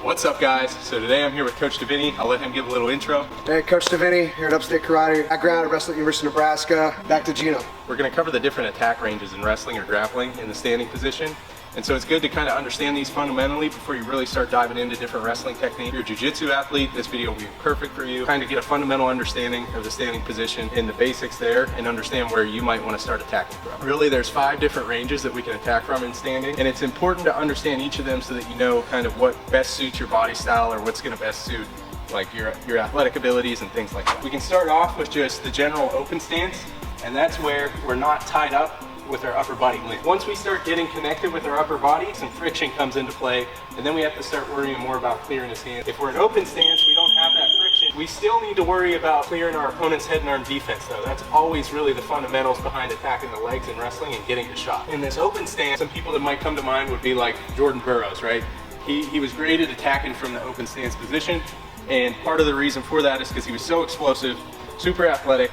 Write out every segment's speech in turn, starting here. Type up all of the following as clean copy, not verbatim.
What's up, guys? So today I'm here with Coach Davini. I'll let him give a little intro. Hey, Coach Davini here at Upstate Karate. Background, wrestled at University of Nebraska. Back to Geno. We're going to cover the different attack ranges in wrestling or grappling in the standing position. And so it's good to kind of understand these fundamentally before you really start diving into different wrestling techniques. If you're a Jiu Jitsu athlete, this video will be perfect for you. Kind of get a fundamental understanding of the standing position and the basics there and understand where you might want to start attacking from. Really, there's 5 different ranges that we can attack from in standing. And it's important to understand each of them so that you know kind of what best suits your body style or what's going to best suit like your athletic abilities and things like that. We can start off with just the general open stance, and that's where we're not tied up with our upper body length. Once we start getting connected with our upper body, some friction comes into play, and then we have to start worrying more about clearing his hand. If we're in open stance, we don't have that friction. We still need to worry about clearing our opponent's head and arm defense, though. That's always really the fundamentals behind attacking the legs in wrestling and getting the shot. In this open stance, some people that might come to mind would be like Jordan Burroughs, right? He was great at attacking from the open stance position, and part of the reason for that is because he was so explosive, super athletic,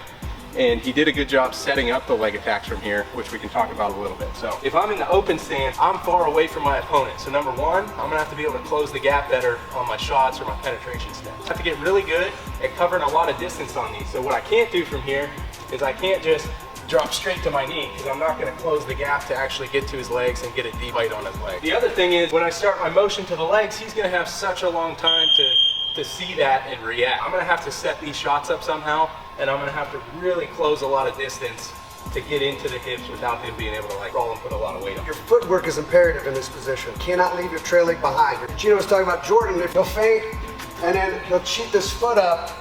and he did a good job setting up the leg attacks from here, which we can talk about a little bit. So if I'm in the open stance, I'm far away from my opponent. So number one, I'm gonna have to be able to close the gap better on my shots or my penetration steps. I have to get really good at covering a lot of distance on these. So what I can't do from here is I can't just drop straight to my knee, because I'm not gonna close the gap to actually get to his legs and get a deep bite on his leg. The other thing is, when I start my motion to the legs, he's gonna have such a long time to see that and react. I'm gonna have to set these shots up somehow, and I'm gonna have to really close a lot of distance to get into the hips without him being able to like roll and put a lot of weight on. Your footwork is imperative in this position. Cannot leave your trail leg behind. Geno was talking about Jordan. If he'll feint and then he'll cheat this foot up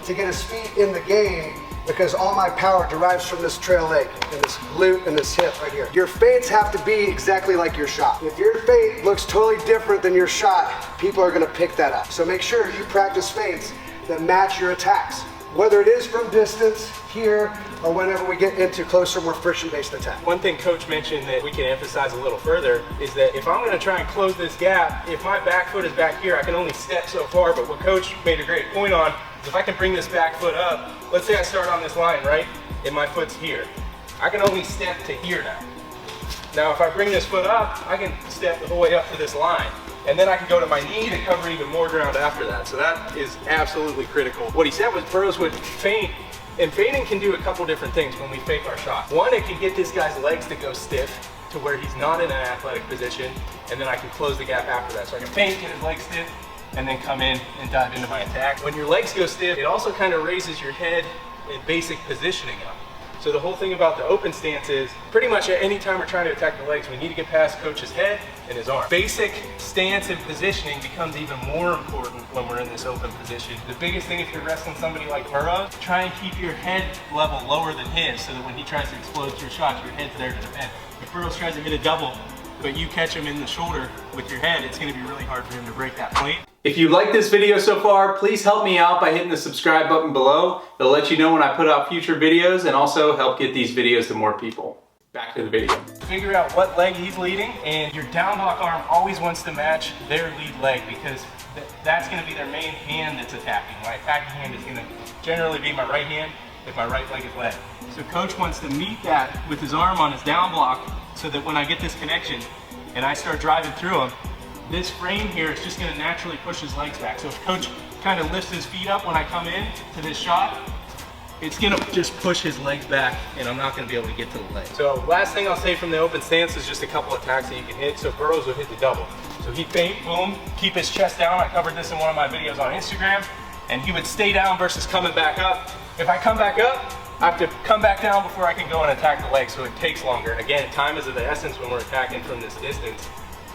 to get his feet in the game, because all my power derives from this trail leg and this glute and this hip right here. Your feints have to be exactly like your shot. If your feint looks totally different than your shot, people are gonna pick that up. So make sure you practice feints that match your attacks, whether it is from distance, here, or whenever we get into closer, more friction-based attack. One thing Coach mentioned that we can emphasize a little further is that if I'm gonna try and close this gap, if my back foot is back here, I can only step so far, but what Coach made a great point on is if I can bring this back foot up, let's say I start on this line, right, and my foot's here. I can only step to here now. Now if I bring this foot up, I can step the whole way up to this line. And then I can go to my knee to cover even more ground after that. So that is absolutely critical. What he said was Burroughs would feint, and feinting can do a couple different things when we fake our shot. One, it can get this guy's legs to go stiff to where he's not in an athletic position, and then I can close the gap after that. So I can feint, get his legs stiff, and then come in and dive into my attack. When your legs go stiff, it also kind of raises your head in basic positioning up. So the whole thing about the open stance is pretty much at any time we're trying to attack the legs, we need to get past Coach's head and his arm. Basic stance and positioning becomes even more important when we're in this open position. The biggest thing if you're wrestling somebody like Burroughs, try and keep your head level lower than his so that when he tries to explode your shots, your head's there to defend. If Burroughs tries to hit a double, but you catch him in the shoulder with your head, it's gonna be really hard for him to break that plate. If you like this video so far, please help me out by hitting the subscribe button below. It'll let you know when I put out future videos and also help get these videos to more people. Back to the video. Figure out what leg he's leading, and your down block arm always wants to match their lead leg because that's gonna be their main hand that's attacking. My attacking hand is gonna generally be my right hand if my right leg is led. So Coach wants to meet that with his arm on his down block so that when I get this connection and I start driving through him, this frame here is just gonna naturally push his legs back. So if Coach kind of lifts his feet up when I come in to this shot, it's gonna just push his legs back and I'm not gonna be able to get to the leg. So last thing I'll say from the open stance is just a couple attacks that you can hit. So Burroughs would hit the double. So he'd feint, boom, keep his chest down. I covered this in one of my videos on Instagram, and he would stay down versus coming back up. If I come back up, I have to come back down before I can go and attack the leg, so it takes longer. And again, time is of the essence when we're attacking from this distance.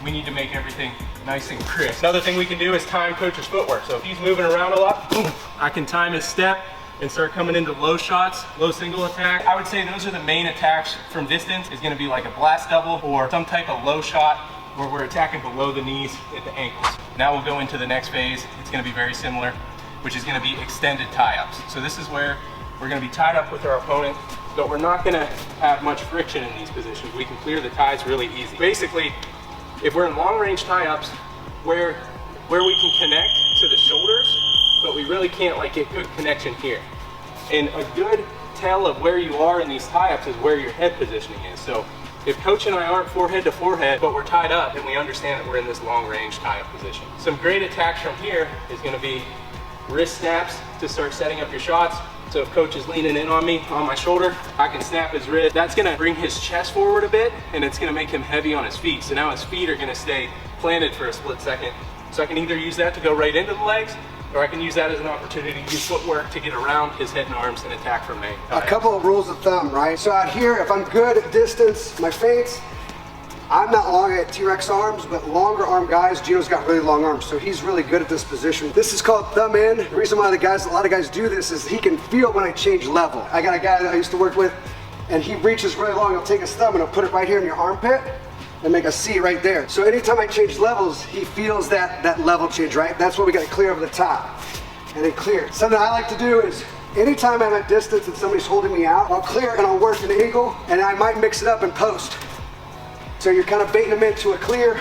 We need to make everything nice and crisp. Another thing we can do is time Coach's footwork. So if he's moving around a lot, boom, I can time his step and start coming into low shots, low single attack. I would say those are the main attacks from distance. Is gonna be like a blast double or some type of low shot where we're attacking below the knees at the ankles. Now we'll go into the next phase. It's gonna be very similar, which is gonna be extended tie-ups. So this is where we're gonna be tied up with our opponent, but we're not gonna have much friction in these positions. We can clear the ties really easy. Basically, if we're in long range tie-ups where we can connect to the shoulders, but we really can't like get good connection here. And a good tell of where you are in these tie-ups is where your head positioning is. So If coach and I aren't forehead to forehead, but we're tied up, then we understand that we're in this long range tie-up position. Some great attacks from here is gonna be wrist snaps to start setting up your shots. So if coach is leaning in on me, on my shoulder, I can snap his wrist. That's gonna bring his chest forward a bit, and it's gonna make him heavy on his feet. So now his feet are gonna stay planted for a split second. So I can either use that to go right into the legs, or I can use that as an opportunity to use footwork to get around his head and arms and attack from me. A couple of rules of thumb, right? So out here, if I'm good at distance, my feints, I'm not long at T-Rex arms, but longer arm guys, Geno's got really long arms, so he's really good at this position. This is called thumb in. The reason why a lot of guys do this is he can feel when I change level. I got a guy that I used to work with, and he reaches really long, he'll take his thumb and he'll put it right here in your armpit and make a C right there. So anytime I change levels, he feels that level change, right? That's what we gotta clear over the top and then clear. Something I like to do is anytime I'm at distance and somebody's holding me out, I'll clear and I'll work an angle, and I might mix it up in post. So you're kind of baiting them into a clear,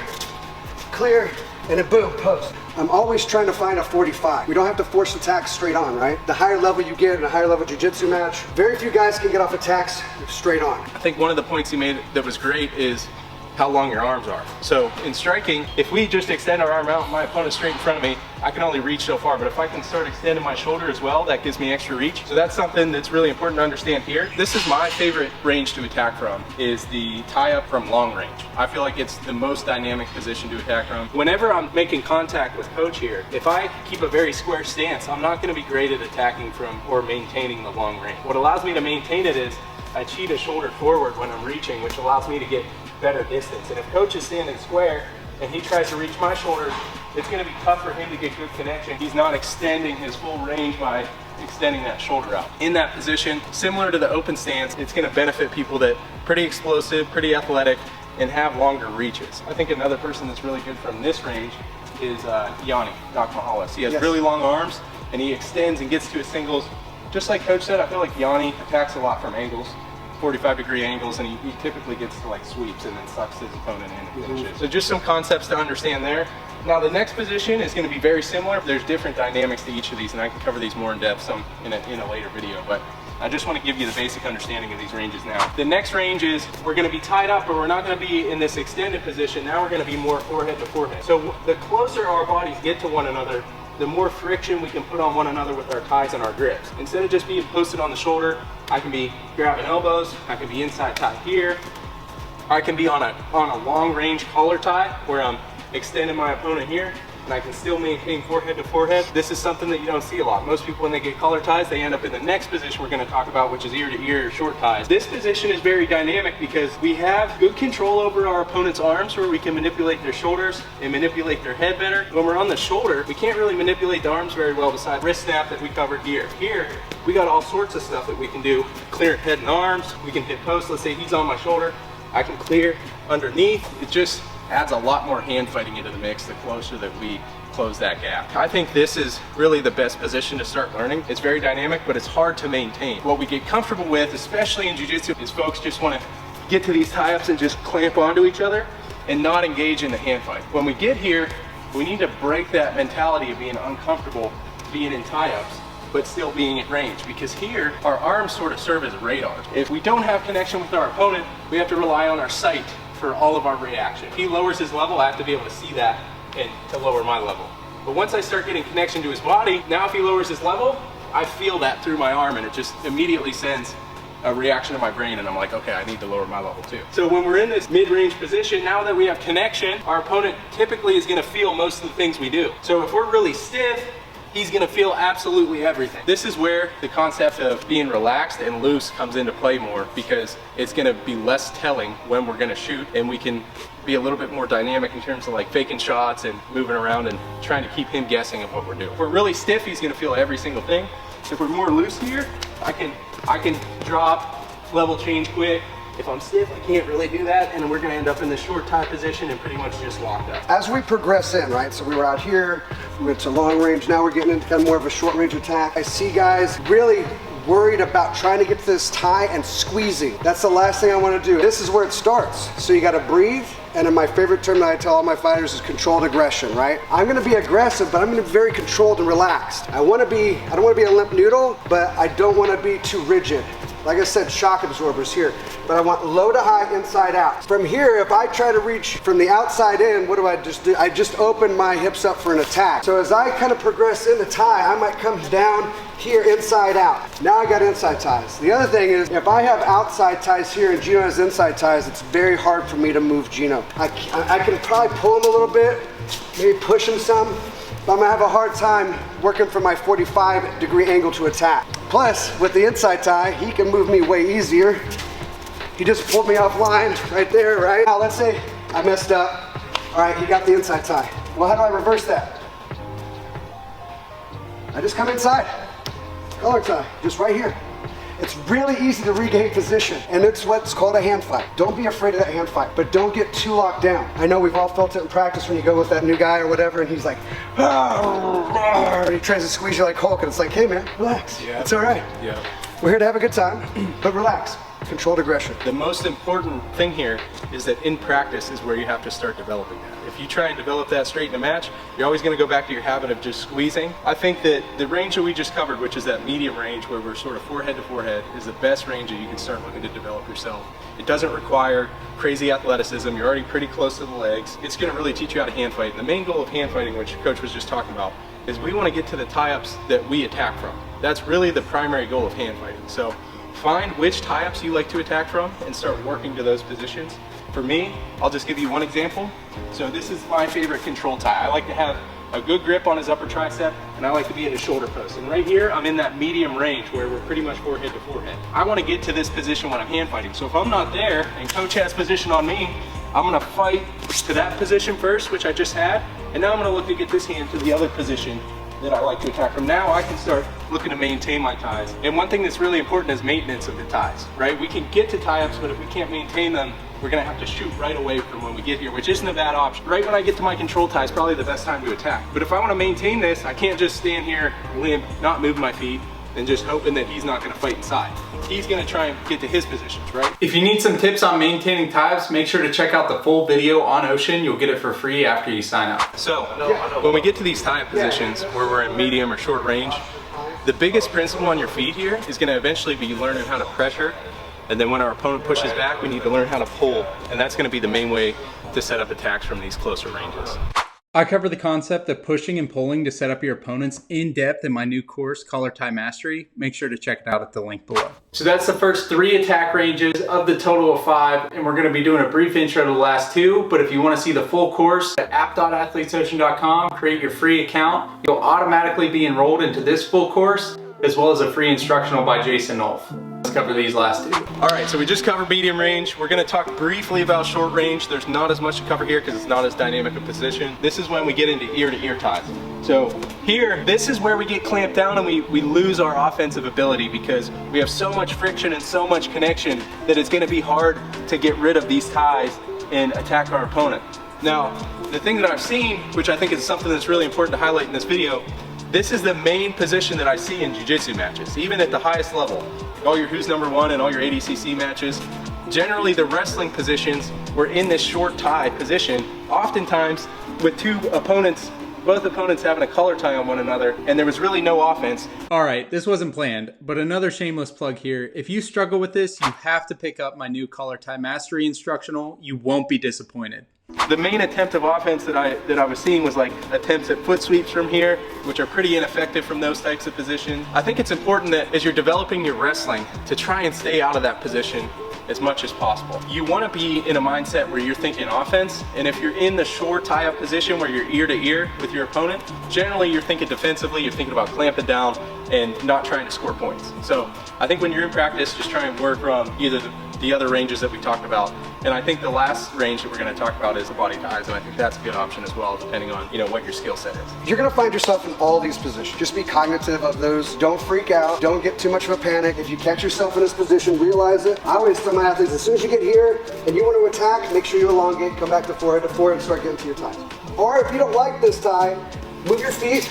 and a boom, post. I'm always trying to find a 45. We don't have to force attacks straight on, right? The higher level you get in a higher level jiu-jitsu match, very few guys can get off attacks straight on. I think one of the points he made that was great is how long your arms are. So in striking, if we just extend our arm out and my opponent's straight in front of me, I can only reach so far, but if I can start extending my shoulder as well, that gives me extra reach. So that's something that's really important to understand here. This is my favorite range to attack from, is the tie-up from long range. I feel like it's the most dynamic position to attack from. Whenever I'm making contact with coach here, if I keep a very square stance, I'm not gonna be great at attacking from or maintaining the long range. What allows me to maintain it is I cheat a shoulder forward when I'm reaching, which allows me to get better distance. And if coach is standing square and he tries to reach my shoulder, it's going to be tough for him to get good connection. He's not extending his full range by extending that shoulder out. In that position, similar to the open stance, it's going to benefit people that are pretty explosive, pretty athletic, and have longer reaches. I think another person that's really good from this range is Yanni Nakmahalis. He has really long arms, and he extends and gets to his singles. Just like coach said, I feel like Yanni attacks a lot from angles. 45-degree angles, and he typically gets to like sweeps and then sucks his opponent in and finishes. So just some concepts to understand there. Now the next position is going to be very similar. There's different dynamics to each of these, and I can cover these more in depth some in a later video, but I just want to give you the basic understanding of these ranges now. The next range is we're going to be tied up, but we're not going to be in this extended position. Now we're going to be more forehead to forehead. So the closer our bodies get to one another, the more friction we can put on one another with our ties and our grips. Instead of just being posted on the shoulder, I can be grabbing elbows, I can be inside tie here, I can be on a long range collar tie where I'm extending my opponent here, and I can still maintain forehead to forehead. This is something that you don't see a lot. Most people, when they get collar ties, they end up in the next position we're going to talk about, which is ear to ear short ties. This position is very dynamic because we have good control over our opponent's arms, where we can manipulate their shoulders and manipulate their head better. When we're on the shoulder, we can't really manipulate the arms very well besides wrist snap that we covered here. Here, we got all sorts of stuff that we can do. Clear head and arms, we can hit post. Let's say he's on my shoulder, I can clear underneath. It just adds a lot more hand fighting into the mix the closer that we close that gap. I think this is really the best position to start learning. It's very dynamic, but it's hard to maintain. What we get comfortable with, especially in jiu-jitsu, is folks just want to get to these tie-ups and just clamp onto each other and not engage in the hand fight. When we get here, we need to break that mentality of being uncomfortable being in tie-ups, but still being at range, because here our arms sort of serve as radars. If we don't have connection with our opponent, we have to rely on our sight for all of our reaction. If he lowers his level, I have to be able to see that and to lower my level. But once I start getting connection to his body, now if he lowers his level, I feel that through my arm, and it just immediately sends a reaction to my brain, and I'm like, okay, I need to lower my level too. So when we're in this mid-range position, now that we have connection, our opponent typically is gonna feel most of the things we do. So if we're really stiff, he's gonna feel absolutely everything. This is where the concept of being relaxed and loose comes into play more, because it's gonna be less telling when we're gonna shoot, and we can be a little bit more dynamic in terms of like faking shots and moving around and trying to keep him guessing of what we're doing. If we're really stiff, he's gonna feel every single thing. If we're more loose here, I can drop, level change quick. If I'm stiff, I can't really do that, and we're gonna end up in the short tie position and pretty much just locked up. As we progress in, right, so we were out here, we went to long range, now we're getting into kind of more of a short range attack. I see guys really worried about trying to get to this tie and squeezing. That's the last thing I want to do. This is where it starts. So you got to breathe, and then my favorite term that I tell all my fighters is controlled aggression, right? I'm going to be aggressive, but I'm going to be very controlled and relaxed. I don't want to be a limp noodle, but I don't want to be too rigid. like I said, shock absorbers here, but I want low to high, inside out. From here, if I try to reach from the outside in, what do? I just open my hips up for an attack. So as I kind of progress in the tie, I might come down here, inside out. Now I got inside ties. The other thing is, if I have outside ties here and Geno has inside ties, it's very hard for me to move Geno. I can probably pull him a little bit, maybe push him some, but I'm gonna have a hard time working from my 45-degree angle to attack. Plus, with the inside tie, he can move me way easier. He just pulled me offline right there, right? Now, let's say I messed up. All right, he got the inside tie. Well, how do I reverse that? I just come inside. Collar tie, just right here. It's really easy to regain position, and it's what's called a hand fight. Don't be afraid of that hand fight, but don't get too locked down. I know we've all felt it in practice when you go with that new guy or whatever, and he's like, and he tries to squeeze you like Hulk, and it's like, hey man, relax. Yeah. It's all right. Yeah. We're here to have a good time, but relax. Controlled aggression. The most important thing here is that in practice is where you have to start developing that. If you try and develop that straight in a match, you're always going to go back to your habit of just squeezing. I think that the range that we just covered, which is that medium range where we're sort of forehead to forehead, is the best range that you can start looking to develop yourself. It doesn't require crazy athleticism. You're already pretty close to the legs. It's going to really teach you how to hand fight. And the main goal of hand fighting, which Coach was just talking about, is we want to get to the tie-ups that we attack from. That's really the primary goal of hand fighting. So find which tie-ups you like to attack from and start working to those positions. For me, I'll just give you one example. So this is my favorite control tie. I like to have a good grip on his upper tricep, and I like to be at his shoulder post. And right here, I'm in that medium range where we're pretty much forehead to forehead. I want to get to this position when I'm hand fighting. So if I'm not there and coach has position on me, I'm going to fight to that position first, which I just had, and now I'm going to look to get this hand to the other position that I like to attack from. Now I can start looking to maintain my ties. And one thing that's really important is maintenance of the ties, right? We can get to tie-ups, but if we can't maintain them, we're gonna have to shoot right away from when we get here, which isn't a bad option. Right when I get to my control tie is probably the best time to attack. But if I wanna maintain this, I can't just stand here, limp, not move my feet, and just hoping that he's not gonna fight inside. He's gonna try and get to his positions, right? If you need some tips on maintaining ties, make sure to check out the full video on Ocean. You'll get it for free after you sign up. So, when we get to these tie positions where we're in medium or short range, the biggest principle on your feet here is gonna eventually be learning how to pressure, and then when our opponent pushes back, we need to learn how to pull, and that's gonna be the main way to set up attacks from these closer ranges. I cover the concept of pushing and pulling to set up your opponents in depth in my new course, Collar Tie Mastery. Make sure to check it out at the link below. So that's the first 3 attack ranges of the total of 5, and we're going to be doing a brief intro to the last 2, but if you want to see the full course at app.athletesocean.com, create your free account. You'll automatically be enrolled into this full course, as well as a free instructional by Jason Nolf. Let's cover these last 2. All right, so we just covered medium range. We're gonna talk briefly about short range. There's not as much to cover here because it's not as dynamic a position. This is when we get into ear-to-ear ties. So here, this is where we get clamped down and we lose our offensive ability because we have so much friction and so much connection that it's gonna be hard to get rid of these ties and attack our opponent. Now, the thing that I've seen, which I think is something that's really important to highlight in this video, this is the main position that I see in jiu-jitsu matches, even at the highest level. All your Who's Number One and all your ADCC matches, generally the wrestling positions were in this short tie position, oftentimes with both opponents having a collar tie on one another, and there was really no offense. All right, this wasn't planned, but another shameless plug here. If you struggle with this, you have to pick up my new Collar Tie Mastery Instructional. You won't be disappointed. The main attempt of offense that I was seeing was like attempts at foot sweeps from here, which are pretty ineffective from those types of positions. I think it's important that as you're developing your wrestling to try and stay out of that position as much as possible. You want to be in a mindset where you're thinking offense, and if you're in the short tie-up position where you're ear to ear with your opponent, generally you're thinking defensively, you're thinking about clamping down and not trying to score points. So I think when you're in practice, just try and work from either the other ranges that we talked about. And I think the last range that we're going to talk about is the body ties, and I think that's a good option as well, depending on what your skill set is. You're going to find yourself in all these positions. Just be cognitive of those. Don't freak out. Don't get too much of a panic. If you catch yourself in this position, realize it. I always tell my athletes, as soon as you get here and you want to attack, make sure you elongate, come back to forehead, and start getting to your ties. Or if you don't like this tie, move your feet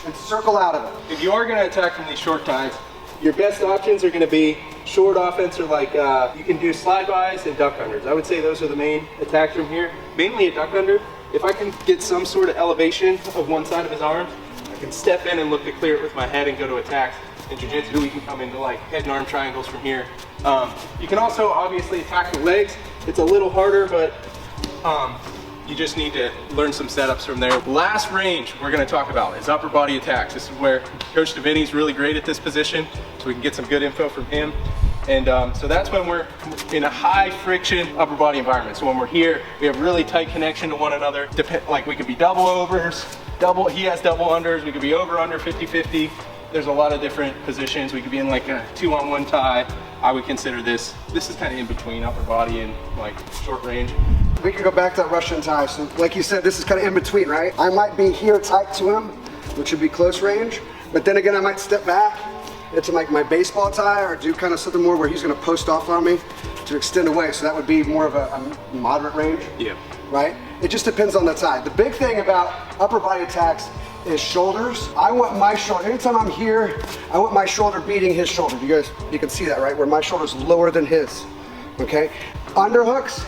and circle out of it. If you are going to attack from these short ties, your best options are going to be short offense, or like you can do slide bys and duck unders. I would say those are the main attacks from here. Mainly a duck under. If I can get some sort of elevation of one side of his arm, I can step in and look to clear it with my head and go to attacks. in Jiu Jitsu. We can come into like head and arm triangles from here. You can also obviously attack the legs. It's a little harder, but you just need to learn some setups from there. Last range we're going to talk about is upper body attacks. This is where Coach Davini's really great at this position, so we can get some good info from him. And so that's when we're in a high friction upper body environment. So when we're here, we have really tight connection to one another. Like we could be double overs, he has double unders, we could be over under 50-50. There's a lot of different positions. We could be in like a 2-on-1 tie. I would consider this is kind of in between upper body and like short range. We can go back to that Russian tie. So like you said, this is kind of in between, right? I might be here tight to him, which would be close range. But then again, I might step back into like my baseball tie or do kind of something more where he's going to post off on me to extend away. So that would be more of a moderate range. Yeah. Right? It just depends on the tie. The big thing about upper body attacks is shoulders. I want my shoulder, anytime I'm here, I want my shoulder beating his shoulder. You can see that, right? Where my shoulder's lower than his, okay? Underhooks,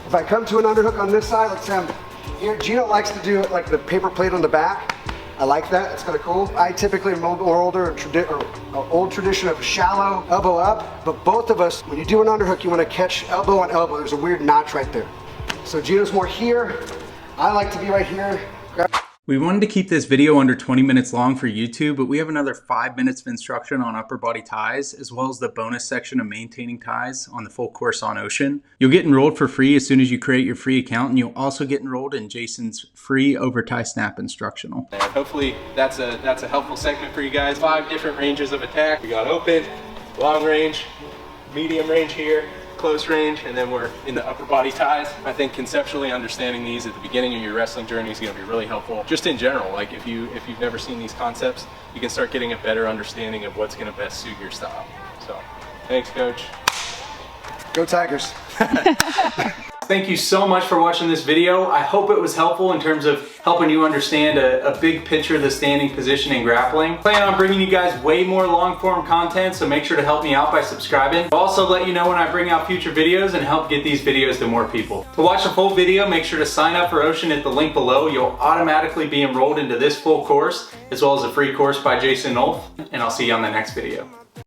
if I come to an underhook on this side, let's say I'm here, Geno likes to do like the paper plate on the back. I like that, it's kind of cool. I typically am more old tradition of shallow elbow up, but both of us, when you do an underhook, you want to catch elbow on elbow. There's a weird notch right there. So Geno's more here, I like to be right here. We wanted to keep this video under 20 minutes long for YouTube, but we have another 5 minutes of instruction on upper body ties, as well as the bonus section of maintaining ties on the full course on Ocean. You'll get enrolled for free as soon as you create your free account, and you'll also get enrolled in Jason's free over tie snap instructional. And hopefully that's a helpful segment for you guys. 5 different ranges of attack. We got open, long range, medium range here, close range, and then we're in the upper body ties. I think conceptually understanding these at the beginning of your wrestling journey is going to be really helpful. Just in general, like if you've never seen these concepts, you can start getting a better understanding of what's going to best suit your style. So, thanks, Coach. Go Tigers. Thank you so much for watching this video. I hope it was helpful in terms of helping you understand a big picture of the standing position in grappling. I plan on bringing you guys way more long form content, so make sure to help me out by subscribing. I'll also let you know when I bring out future videos and help get these videos to more people. To watch the full video, make sure to sign up for Ocean at the link below. You'll automatically be enrolled into this full course, as well as a free course by Jason Nolf, and I'll see you on the next video.